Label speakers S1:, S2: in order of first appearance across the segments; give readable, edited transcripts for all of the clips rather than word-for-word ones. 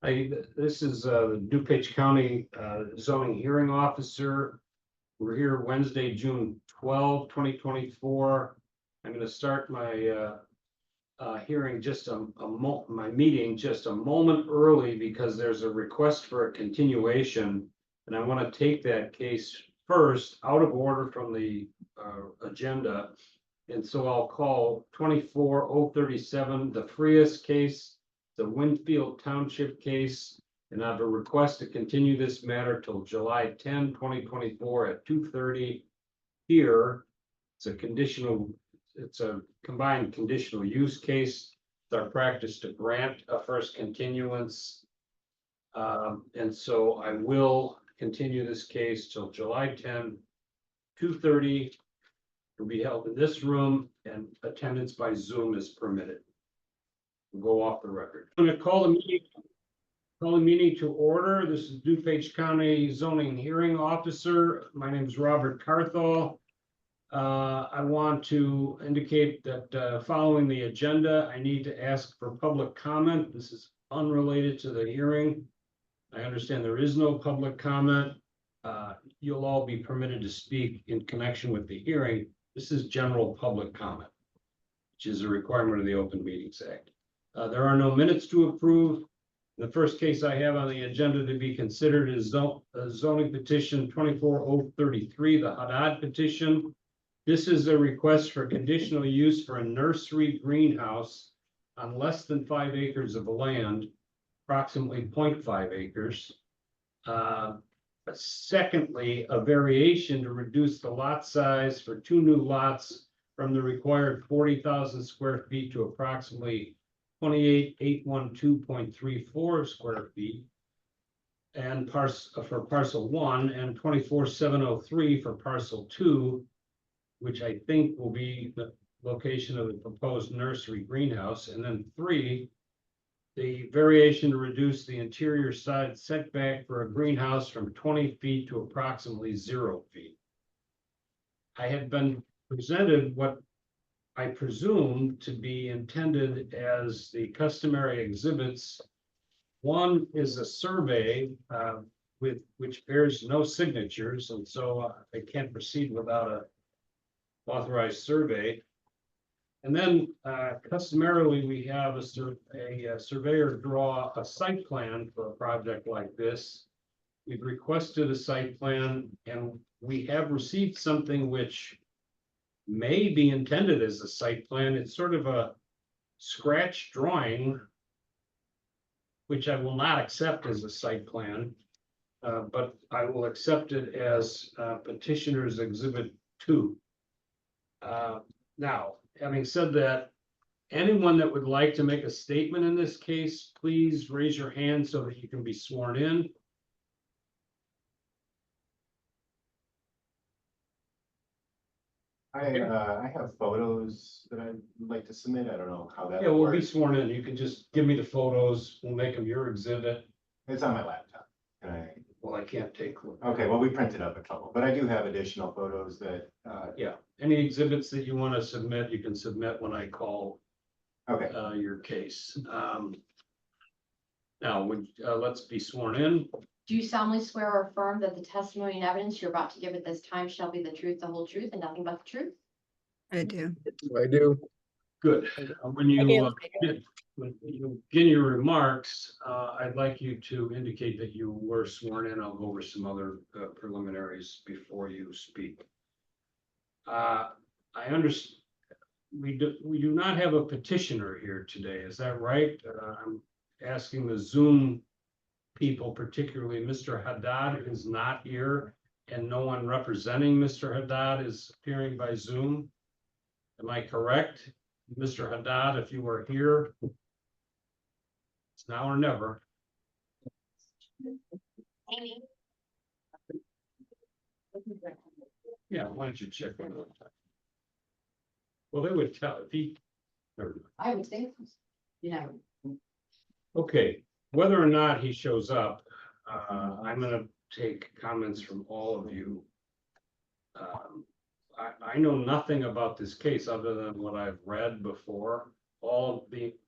S1: This is the DuPage County zoning hearing officer. We're here Wednesday, June 12, 2024. I'm going to start my hearing my meeting just a moment early because there's a request for a continuation. And I want to take that case first out of order from the agenda. And so I'll call 24037, the Frias case, the Winfield Township case, and I have a request to continue this matter till July 10, 2024 at 2:30 here. It's a combined conditional use case. It's our practice to grant a first continuance. And so I will continue this case till July 10, 2:30. Will be held in this room and attendance by Zoom is permitted. We'll go off the record. I'm going to call the meeting to order. This is DuPage County Zoning Hearing Officer. My name is Robert Carthall. I want to indicate that following the agenda, I need to ask for public comment. This is unrelated to the hearing. I understand there is no public comment. You'll all be permitted to speak in connection with the hearing. This is general public comment, which is a requirement of the Open Meetings Act. There are no minutes to approve. The first case I have on the agenda to be considered is zoning petition 24033, the Haddad petition. This is a request for conditional use for a nursery greenhouse on less than 5 acres of land, approximately 0.5 acres. Secondly, a variation to reduce the lot size for 2 new lots from the required 40,000 square feet to approximately 28,812.34 square feet. And for parcel 1 and 24,703 for parcel 2, which I think will be the location of the proposed nursery greenhouse. And then 3, the variation to reduce the interior side setback for a greenhouse from 20 feet to approximately 0 feet. I had been presented what I presume to be intended as the customary exhibits. One is a survey which bears no signatures, and so I can't proceed without an authorized survey. And then customarily, we have a surveyor draw a site plan for a project like this. We've requested a site plan and we have received something which may be intended as a site plan. It's sort of a scratch drawing, which I will not accept as a site plan, but I will accept it as petitioner's exhibit 2. Now, having said that, anyone that would like to make a statement in this case, please raise your hand so that you can be sworn in.
S2: I have photos that I'd like to submit. I don't know how that
S1: Yeah, we'll be
S2: works.
S1: sworn in. You can just give me the photos. We'll make them your exhibit.
S2: It's on my laptop. Can I?
S1: Well, I can't take one.
S2: Okay, well, we printed up a couple, but I do have additional photos that,
S1: Yeah, any exhibits that you want to submit, you can submit when I call
S2: okay.
S1: Your case. Now, let's be sworn in.
S3: Do you solemnly swear or affirm that the testimony and evidence you're about to give at this time shall be the truth, the whole truth, and nothing but the truth?
S4: I do.
S5: I do.
S1: Good. When you begin your remarks, I'd like you to indicate that you were sworn in. I'll go over some other preliminaries before you speak. I understand we do not have a petitioner here today. Is that right? I'm asking the Zoom people, particularly Mr. Haddad is not here and no one representing Mr. Haddad is appearing by Zoom. Am I correct? Mr. Haddad, if you were here, it's now or never.
S3: Amy.
S1: Yeah, why don't you check one more time? Well, they would tell if he.
S3: I would think,
S1: Okay, whether or not he shows up, I'm gonna take comments from all of you. I know nothing about this case other than what I've read before. All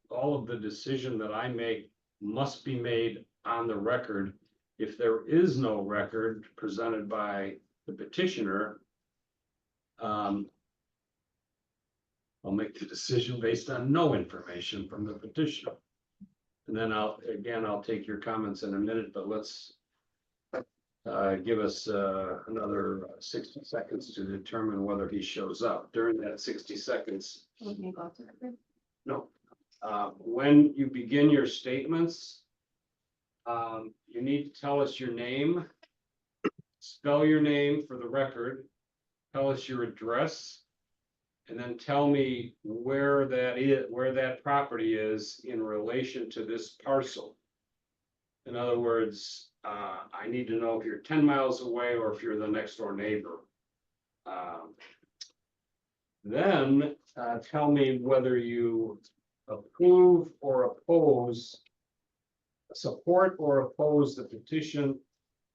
S1: of the decision that I make must be made on the record. If there is no record presented by the petitioner, I'll make the decision based on no information from the petitioner. And then I'll take your comments in a minute, but let's give us another 60 seconds to determine whether he shows up. During that 60 seconds, no. When you begin your statements, you need to tell us your name, spell your name for the record, tell us your address, and then tell me where that property is in relation to this parcel. In other words, I need to know if you're 10 miles away or if you're the next door neighbor. Then tell me whether you approve or oppose, support or oppose the petition.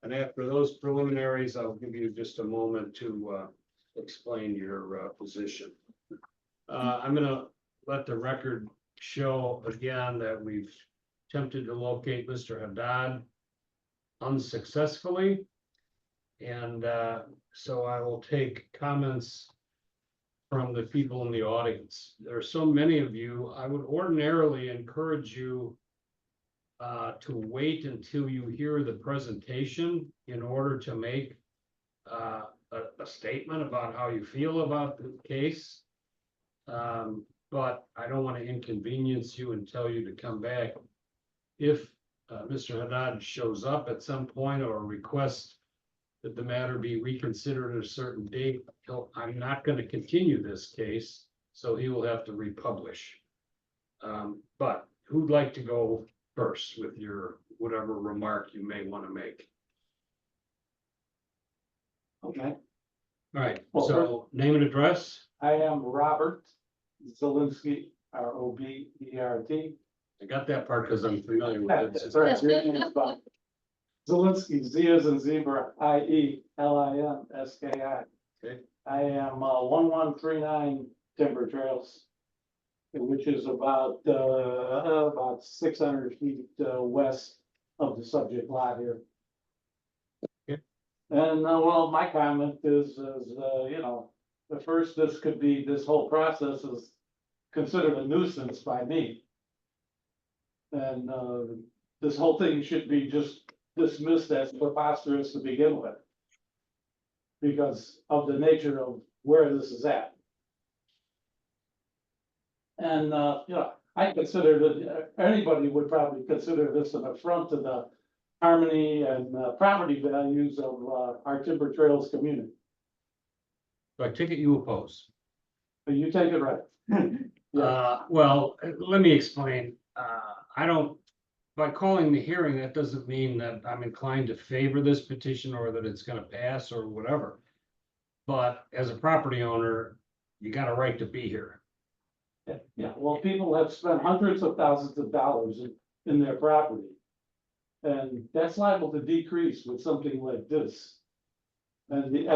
S1: And after those preliminaries, I'll give you just a moment to explain your position. I'm gonna let the record show again that we've attempted to locate Mr. Haddad unsuccessfully. And so I will take comments from the people in the audience. There are so many of you. I would ordinarily encourage you to wait until you hear the presentation in order to make a statement about how you feel about the case. But I don't want to inconvenience you and tell you to come back. If Mr. Haddad shows up at some point or requests that the matter be reconsidered at a certain date, I'm not going to continue this case, so he will have to republish. But who'd like to go first with your whatever remark you may want to make?
S4: Okay,
S1: All right,
S4: Well,
S1: so name and address.
S4: I am Robert Zielinski, Robert.
S1: I got that part because I'm familiar with it.
S4: That's right, your name is Bob. Zielinski, Z as in zebra, Lielinski.
S1: Okay.
S4: I am 1139 Timber Trails, which is about 600 feet west of the subject lot here.
S1: Okay.
S4: And well, my comment is you know, the first, this whole process is considered a nuisance by me. And this whole thing should be just dismissed as preposterous to begin with, because of the nature of where this is at. And you know, I consider that anybody would probably consider this an affront to the harmony and property values of our Timber Trails community.
S1: So I take it you oppose.
S4: But you take it right. Yeah.
S1: Well, let me explain. I don't, by calling the hearing, that doesn't mean that I'm inclined to favor this petition or that it's gonna pass or whatever. But as a property owner, you got a right to be here.
S4: Yeah, well, people have spent hundreds of thousands of dollars in their property. And that's liable to decrease with something like this. And the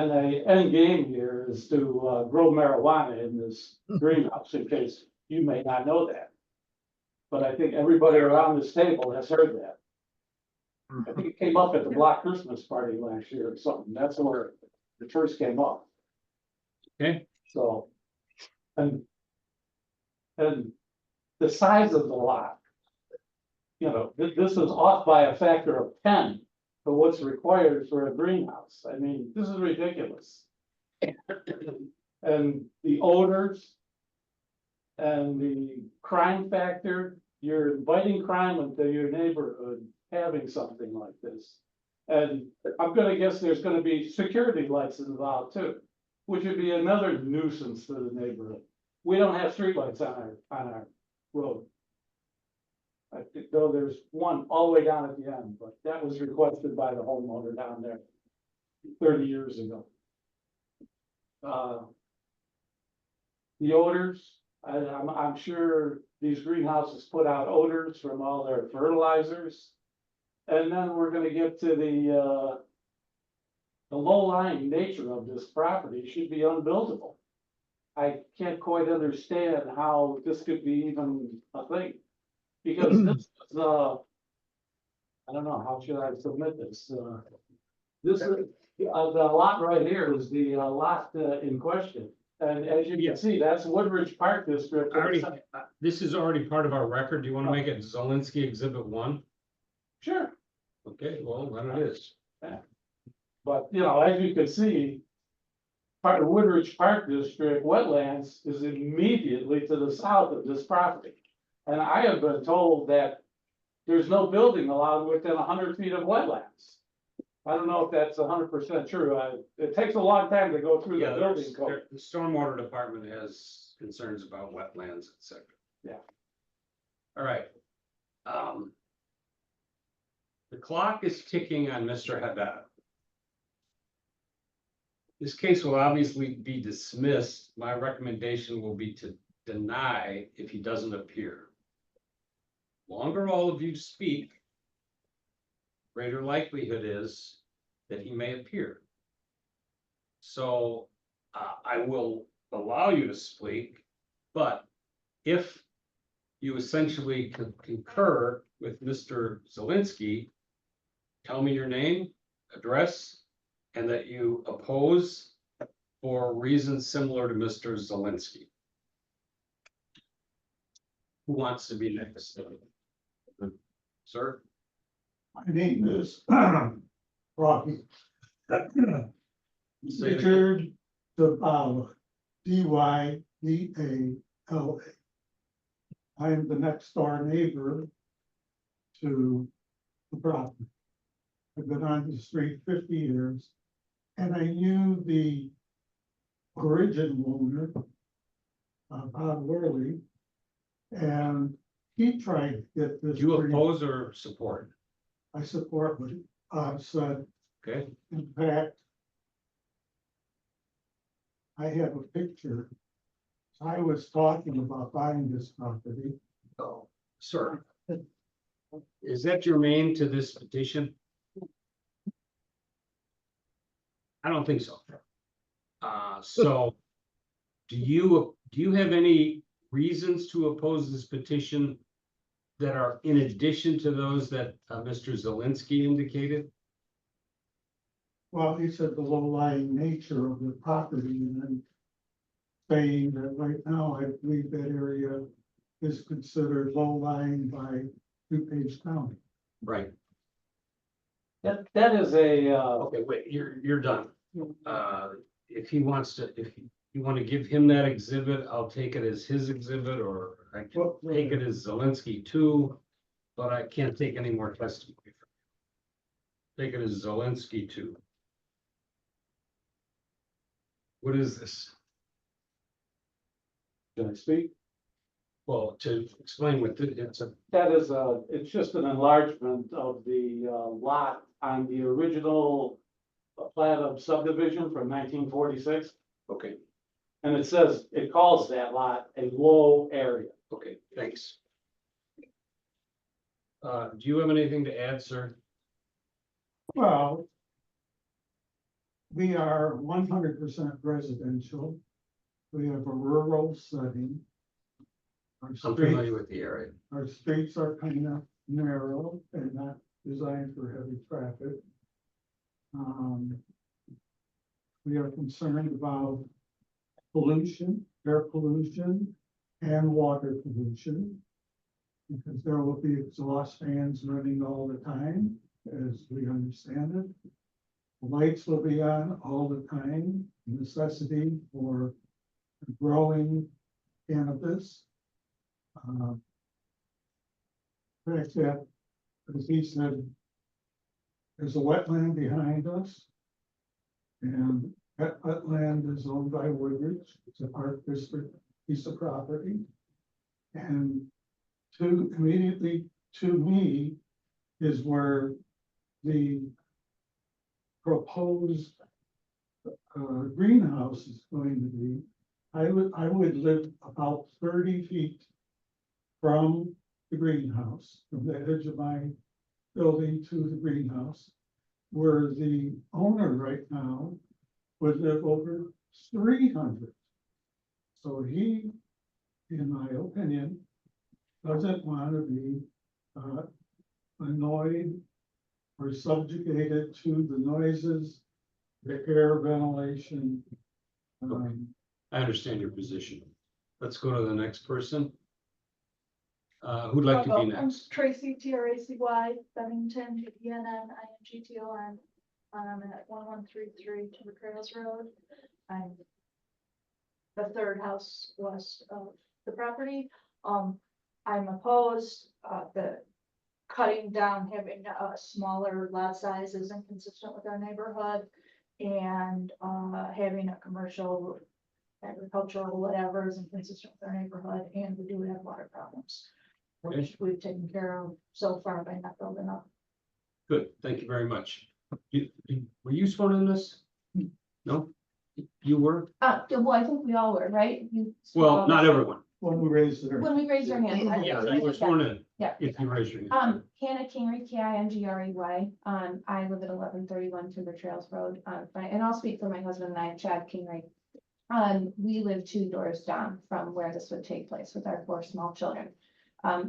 S4: end game here is to grow marijuana in this greenhouse, in case you may not know that. But I think everybody around this table has heard that. I think it came up at the Block Christmas party last year or something. That's where it first came up.
S1: Okay.
S4: So, and the size of the lot, you know, this is off by a factor of 10 for what's required for a greenhouse. I mean, this is ridiculous. And the odors and the crime factor, you're inviting crime into your neighborhood having something like this. And I'm gonna guess there's gonna be security lights involved too, which would be another nuisance to the neighborhood. We don't have streetlights on our road. I think, though, there's one all the way down at the end, but that was requested by the homeowner down there 30 years ago. The odors, I'm sure these greenhouses put out odors from all their fertilizers. And then we're gonna get to the low-lying nature of this property should be unbuildable. I can't quite understand how this could be even a thing. Because this is I don't know, how should I submit this? This is, the lot right here is the lot in question. And as you
S1: Yeah.
S4: can see, that's Woodridge Park District.
S1: I already, this is already part of our record. Do you want to make it Zelinski Exhibit 1?
S4: Sure,
S1: Okay, well, then it is.
S4: but you know, as you can see, part of Woodridge Park District wetlands is immediately to the south of this property. And I have been told that there's no building allowed within 100 feet of wetlands. I don't know if that's 100% true. It takes a long time to go through the
S1: Yeah,
S4: building code.
S1: the stormwater department has concerns about wetlands, et cetera.
S4: Yeah.
S1: All right. The clock is ticking on Mr. Haddad. This case will obviously be dismissed. My recommendation will be to deny if he doesn't appear. Longer all of you speak, greater likelihood is that he may appear. So I will allow you to speak, but if you essentially concur with Mr. Zelinski, tell me your name, address, and that you oppose for reasons similar to Mr. Zelinski. Who wants to be next? Sir?
S5: My name is Rocky.
S1: Say it again.
S5: Richard DuPage, DYVALA. I am the next door neighbor to the property. I've been on the street 50 years, and I knew the original owner, Bob Worley, and he tried to get this.
S1: Do you oppose or support?
S5: I support what Bob said.
S1: Okay,
S5: In fact, I have a picture. I was talking about buying this property.
S1: oh, sir. Is that germane to this petition? I don't think so. So do you have any reasons to oppose this petition that are in addition to those that Mr. Zelinski indicated?
S5: Well, he said the low-lying nature of the property and then saying that right now, I believe that area is considered low-lying by DuPage County.
S1: Right.
S4: That is a,
S1: Okay, wait, you're done. If he wants to, if you want to give him that exhibit, I'll take it as his exhibit, or I can
S5: Well,
S1: take it as Zelinski too, but I can't take any more testimony. Take it as Zelinski too. What is this?
S4: can I speak?
S1: Well, to explain what it's a,
S4: That is it's just an enlargement of the lot on the original plat of subdivision from 1946.
S1: okay,
S4: And it says, it calls that lot a low area.
S1: okay, thanks. Do you have anything to add, sir?
S5: Well, we are 100% residential. We have a rural setting. Our
S1: I'm
S5: streets,
S1: familiar with the area.
S5: our streets are kind of narrow and not designed for heavy traffic. We are concerned about pollution, air pollution, and water pollution. Because there will be exhaust fans running all the time, as we understand it. The lights will be on all the time, necessity for growing cannabis. The fact that, as he said, there's a wetland behind us. And that wetland is owned by Woodridge. It's a park district piece of property. And immediately to me is where the proposed greenhouse is going to be. I would live about 30 feet from the greenhouse, from the edge of my building to the greenhouse, where the owner right now would live over 300. So he, in my opinion, doesn't want to be annoyed are subjugated to the noises, the air ventilation.
S1: I understand your position. Let's go to the next person. Who'd like to be
S6: I'm
S1: next?
S6: Tracy, Tracy, Bennington, Bennington. I'm at 1133 Timber Trails Road. I'm the third house west of the property. I'm opposed, the cutting down, having smaller lot size is inconsistent with our neighborhood. And having a commercial, agricultural, whatever is inconsistent with our neighborhood, and we do have water problems, which we've taken care of so far by not building up.
S1: Good, thank you very much. Were you sworn in this? No? You were?
S3: Well, I think we all were, right?
S1: Well, not everyone.
S5: When we raised it.
S3: When we raised our hand.
S1: Yeah, you were sworn in.
S3: Yeah.
S1: If you raised your hand.
S3: Hannah Kingery, Kingrey. I live at 1131 Timber Trails Road, and I'll speak for my husband and I, Chad Kingery. We live 2 doors down from where this would take place with our 4 small children.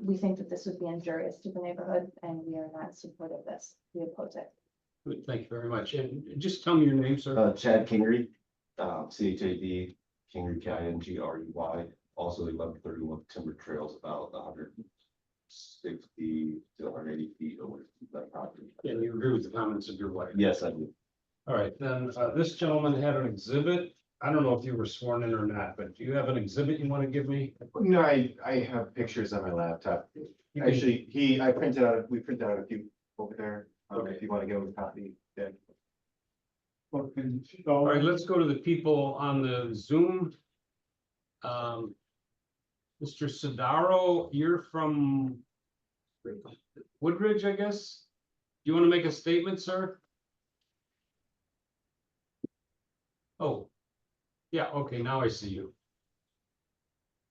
S3: We think that this would be injurious to the neighborhood, and we are not supportive of this. We oppose it.
S1: Good, thank you very much. And just tell me your name, sir.
S7: Chad Kingery, CHAD, Kingery, KINGREY, also 1131 Timber Trails, about 160 to 180 feet away from that property.
S1: And you agree with the comments of your wife?
S7: Yes, I do.
S1: All right, then, this gentleman had an exhibit. I don't know if you were sworn in or not, but do you have an exhibit you want to give me?
S2: No, I have pictures on my laptop.
S1: You can-
S2: Actually, we printed out a few over there. If you want to go with a copy, then.
S1: All right, let's go to the people on the Zoom. Mr. Sidaro, you're from Woodridge, I guess? Do you want to make a statement, sir? Oh, yeah, okay, now I see you.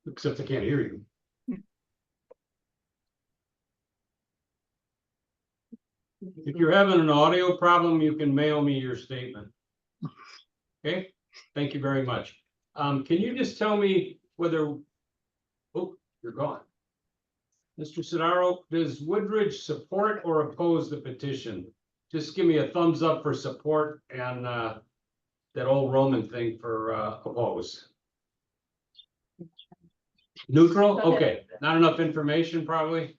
S1: Except I can't hear you. If you're having an audio problem, you can mail me your statement. Okay, thank you very much. Can you just tell me whether, oh, you're gone. Mr. Sidaro, does Woodridge support or oppose the petition? Just give me a thumbs up for support and that old Roman thing for oppose. Neutral? Okay, not enough information probably.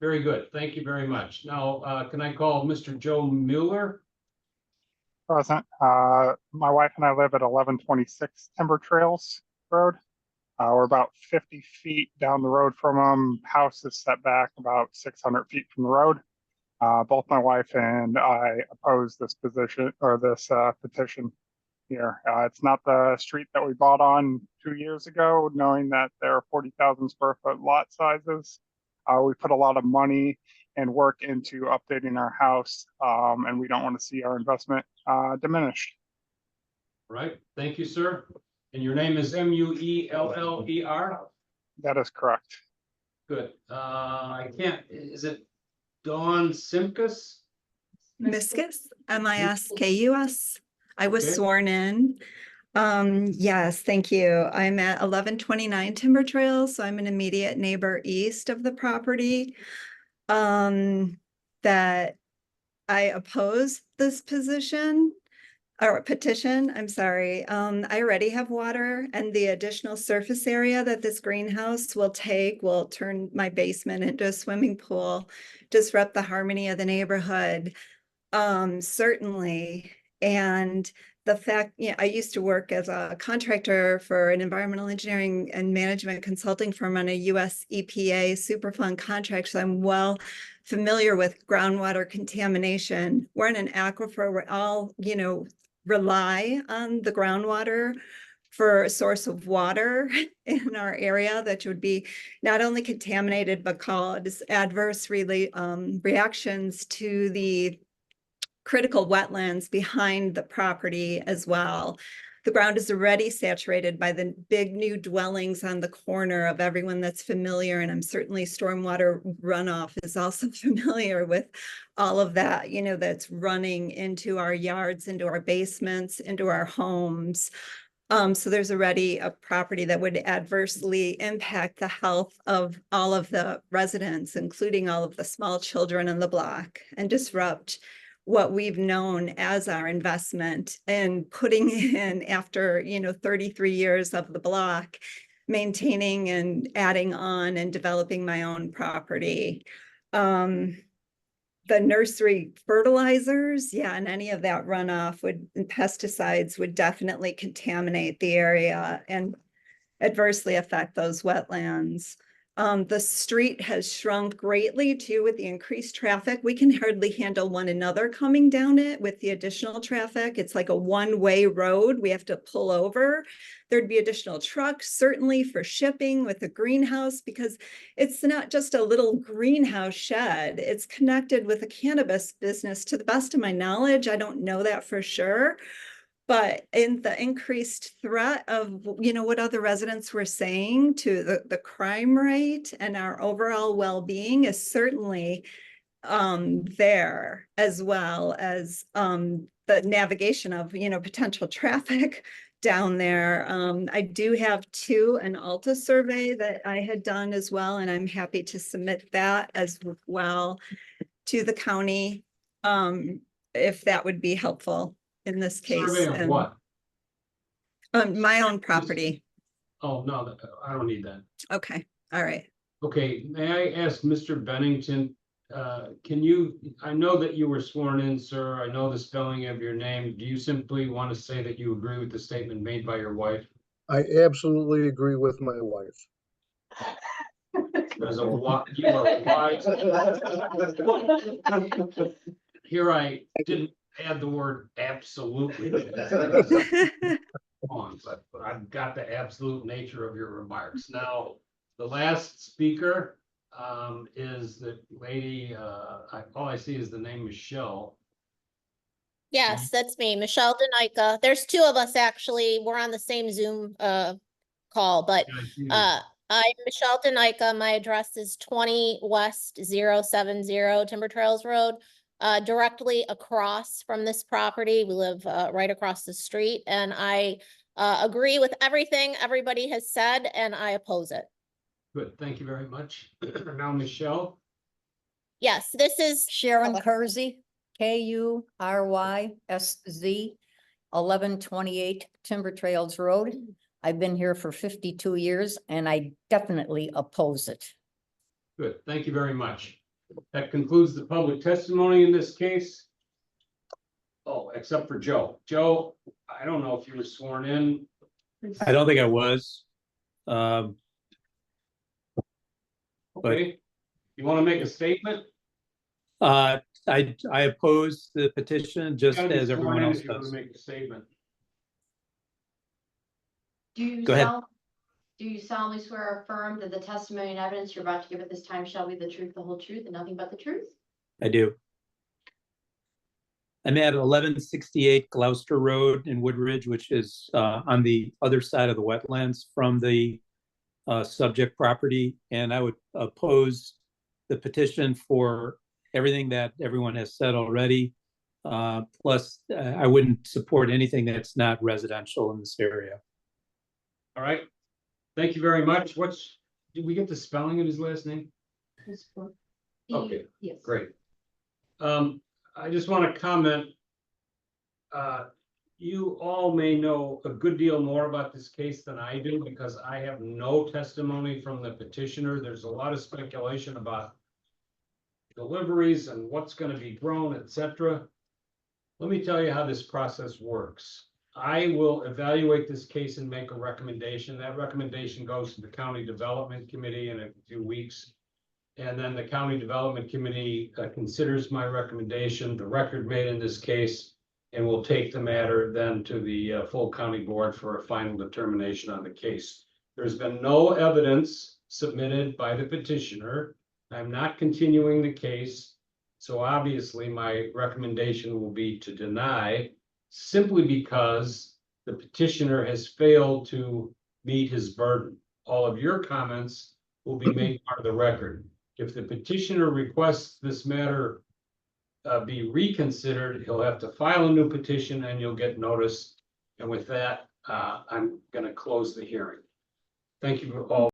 S1: Very good. Thank you very much. Now, can I call Mr. Joe Mueller?
S8: Present. My wife and I live at 1126 Timber Trails Road. We're about 50 feet down the road from them. House is set back about 600 feet from the road. Both my wife and I oppose this position or this petition here. It's not the street that we bought on 2 years ago, knowing that there are 40,000 square foot lot sizes. We put a lot of money and work into updating our house, and we don't want to see our investment diminished.
S1: Right. Thank you, sir. And your name is Mueller?
S8: That is correct.
S1: Good. I can't, is it Dawn Simkus?
S9: Miskus, Miskus. I was
S1: Okay.
S9: sworn in. Yes, thank you. I'm at 1129 Timber Trails, so I'm an immediate neighbor east of the property. That I oppose this position or petition, I'm sorry. I already have water, and the additional surface area that this greenhouse will take will turn my basement into a swimming pool, disrupt the harmony of the neighborhood. Certainly. And the fact, I used to work as a contractor for an environmental engineering and management consulting firm on a US EPA Superfund contract. So I'm well familiar with groundwater contamination. We're in an aquifer where all, rely on the groundwater for a source of water in our area that would be not only contaminated, but cause adverse reactions to the critical wetlands behind the property as well. The ground is already saturated by the big new dwellings on the corner of everyone that's familiar. And I'm certainly stormwater runoff is also familiar with all of that, that's running into our yards, into our basements, into our homes. So there's already a property that would adversely impact the health of all of the residents, including all of the small children in the block, and disrupt what we've known as our investment and putting in after, 33 years of the block, maintaining and adding on and developing my own property. The nursery fertilizers, yeah, and any of that runoff and pesticides would definitely contaminate the area and adversely affect those wetlands. The street has shrunk greatly too with the increased traffic. We can hardly handle one another coming down it with the additional traffic. It's like a one-way road. We have to pull over. There'd be additional trucks, certainly for shipping with the greenhouse, because it's not just a little greenhouse shed. It's connected with a cannabis business. To the best of my knowledge, I don't know that for sure. But in the increased threat of, what other residents were saying to the crime rate and our overall well-being is certainly there, as well as the navigation of, potential traffic down there. I do have an Alta survey that I had done as well, and I'm happy to submit that as well to the county, if that would be helpful in this case.
S1: Survey of what?
S9: My own property.
S1: Oh, no, I don't need that.
S9: Okay, all right.
S1: Okay, may I ask Mr. Bennington, I know that you were sworn in, sir. I know the spelling of your name. Do you simply want to say that you agree with the statement made by your wife?
S10: I absolutely agree with my wife.
S1: There's you are wise. Here I didn't add the word absolutely. On, but I've got the absolute nature of your remarks. Now, the last speaker is the lady, all I see is the name Michelle.
S11: Yes, that's me, Michelle Denica. There's two of us actually. We're on the same Zoom call, but I'm Michelle Denica. My address is 20 West 070 Timber Trails Road. Directly across from this property. We live right across the street, and I agree with everything everybody has said, and I oppose it.
S1: Good, thank you very much. Now, Michelle.
S11: Yes, this is
S12: Sharon Kersey, KURYSZ, 1128 Timber Trails Road. I've been here for 52 years, and I definitely oppose it.
S1: Good, thank you very much. That concludes the public testimony in this case. Oh, except for Joe. Joe, I don't know if you were sworn in.
S13: I don't think I was.
S1: Okay, you want to make a statement?
S13: I oppose the petition just
S1: Gotta be
S13: as everyone
S1: sworn in
S13: else
S1: if you want
S13: does.
S1: to make a statement.
S13: Go ahead.
S14: Do you solemnly swear or affirm that the testimony and evidence you're about to give at this time shall be the truth, the whole truth, and nothing but the truth?
S13: I do. I'm at 1168 Gloucester Road in Woodridge, which is on the other side of the wetlands from the subject property, and I would oppose the petition for everything that everyone has said already. Plus, I wouldn't support anything that's not residential in this area.
S1: All right. Thank you very much. Did we get the spelling of his last name? Okay,
S14: yes.
S1: Great. I just want to comment. You all may know a good deal more about this case than I do because I have no testimony from the petitioner. There's a lot of speculation about deliveries and what's going to be grown, etc. Let me tell you how this process works. I will evaluate this case and make a recommendation. That recommendation goes to the County Development Committee in a few weeks. And then the County Development Committee considers my recommendation, the record made in this case, and will take the matter then to the full county board for a final determination on the case. There's been no evidence submitted by the petitioner. I'm not continuing the case. So obviously my recommendation will be to deny, simply because the petitioner has failed to meet his burden. All of your comments will be made part of the record. If the petitioner requests this matter be reconsidered, he'll have to file a new petition and you'll get notice. And with that, I'm gonna close the hearing. Thank you all